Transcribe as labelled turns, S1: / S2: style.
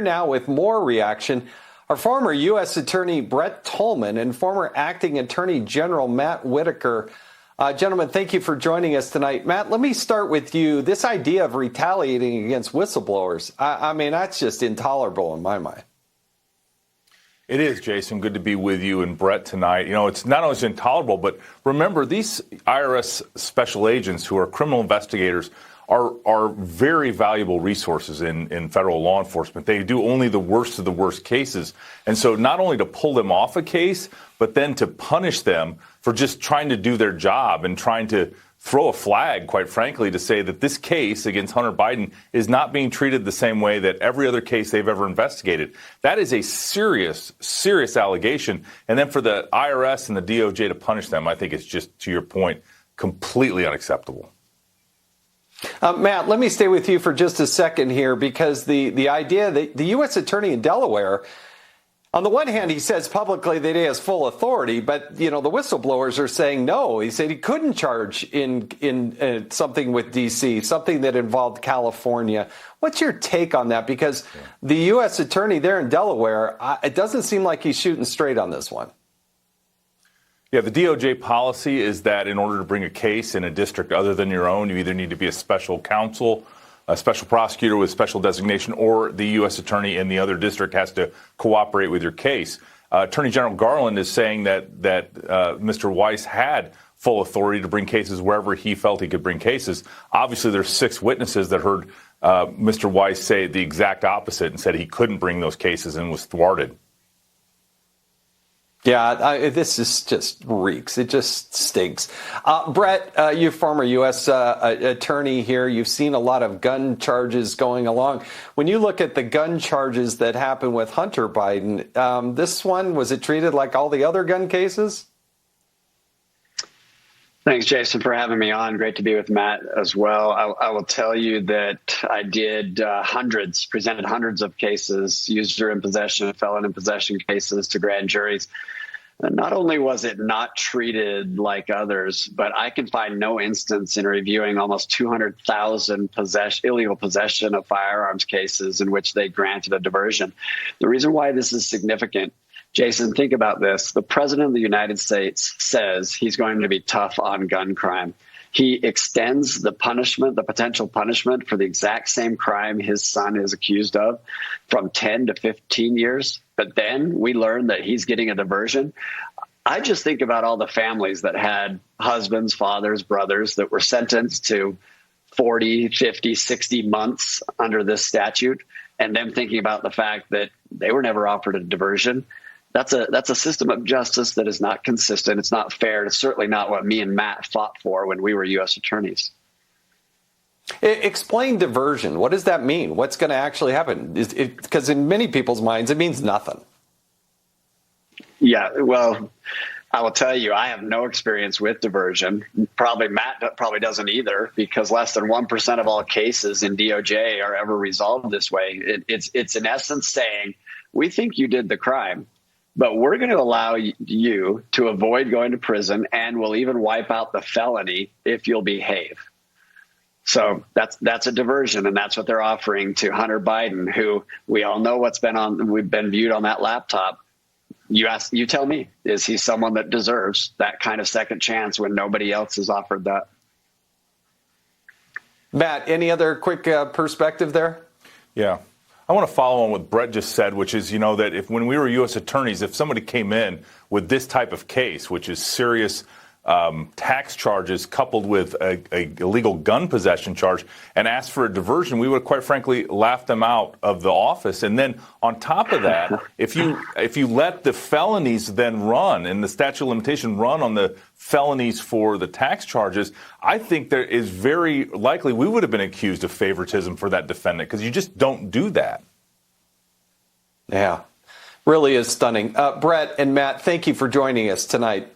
S1: Now with more reaction, our former U.S. Attorney Brett Tolman and former Acting Attorney General Matt Whittaker. Gentlemen, thank you for joining us tonight. Matt, let me start with you. This idea of retaliating against whistleblowers, I mean, that's just intolerable in my mind.
S2: It is, Jason. Good to be with you and Brett tonight. You know, it's not only intolerable, but remember, these IRS special agents who are criminal investigators are very valuable resources in federal law enforcement. They do only the worst of the worst cases. And so not only to pull them off a case, but then to punish them for just trying to do their job and trying to throw a flag, quite frankly, to say that this case against Hunter Biden is not being treated the same way that every other case they've ever investigated. That is a serious, serious allegation. And then for the IRS and the DOJ to punish them, I think it's just, to your point, completely unacceptable.
S1: Matt, let me stay with you for just a second here, because the idea that the U.S. Attorney in Delaware, on the one hand, he says publicly that he has full authority, but, you know, the whistleblowers are saying no. He said he couldn't charge in something with D.C., something that involved California. What's your take on that? Because the U.S. Attorney there in Delaware, it doesn't seem like he's shooting straight on this one.
S2: Yeah, the DOJ policy is that in order to bring a case in a district other than your own, you either need to be a special counsel, a special prosecutor with special designation, or the U.S. attorney in the other district has to cooperate with your case. Attorney General Garland is saying that Mr. Weiss had full authority to bring cases wherever he felt he could bring cases. Obviously, there's 6 witnesses that heard Mr. Weiss say the exact opposite and said he couldn't bring those cases and was thwarted.
S1: Yeah, this is just reeks. It just stinks. Brett, you former U.S. attorney here. You've seen a lot of gun charges going along. When you look at the gun charges that happened with Hunter Biden, this one, was it treated like all the other gun cases?
S3: Thanks, Jason, for having me on. Great to be with Matt as well. I will tell you that I did presented hundreds of cases, user in possession, felon in possession cases to grand juries. Not only was it not treated like others, but I can find no instance in reviewing almost 200,000 illegal possession of firearms cases in which they granted a diversion. The reason why this is significant, Jason, think about this. The president of the United States says he's going to be tough on gun crime. He extends the punishment, the potential punishment for the exact same crime his son is accused of, from 10 to 15 years. But then we learn that he's getting a diversion. I just think about all the families that had husbands, fathers, brothers that were sentenced to 40, 50, 60 months under this statute, and them thinking about the fact that they were never offered a diversion. That's a system of justice that is not consistent. It's not fair. It's certainly not what me and Matt fought for when we were U.S. attorneys.
S1: Explain diversion. What does that mean? What's going to actually happen? Because in many people's minds, it means nothing.
S3: Yeah, well, I will tell you, I have no experience with diversion. Probably Matt doesn't either, because less than 1% of all cases in DOJ are ever resolved this way. It's in essence saying, we think you did the crime, but we're going to allow you to avoid going to prison, and we'll even wipe out the felony if you'll behave. So that's a diversion, and that's what they're offering to Hunter Biden, who we all know we've been viewed on that laptop. You tell me, is he someone that deserves that kind of second chance when nobody else has offered that?
S1: Matt, any other quick perspective there?
S2: Yeah. I want to follow on what Brett just said, which is, that when we were U.S. attorneys, if somebody came in with this type of case, which is serious tax charges coupled with a illegal gun possession charge, and asked for a diversion, we would quite frankly laugh them out of the office. And then on top of that, if you let the felonies then run and the statute of limitation run on the felonies for the tax charges, I think there is very likely we would have been accused of favoritism for that defendant, because you just don't do that.
S1: Yeah, really is stunning. Brett and Matt, thank you for joining us tonight.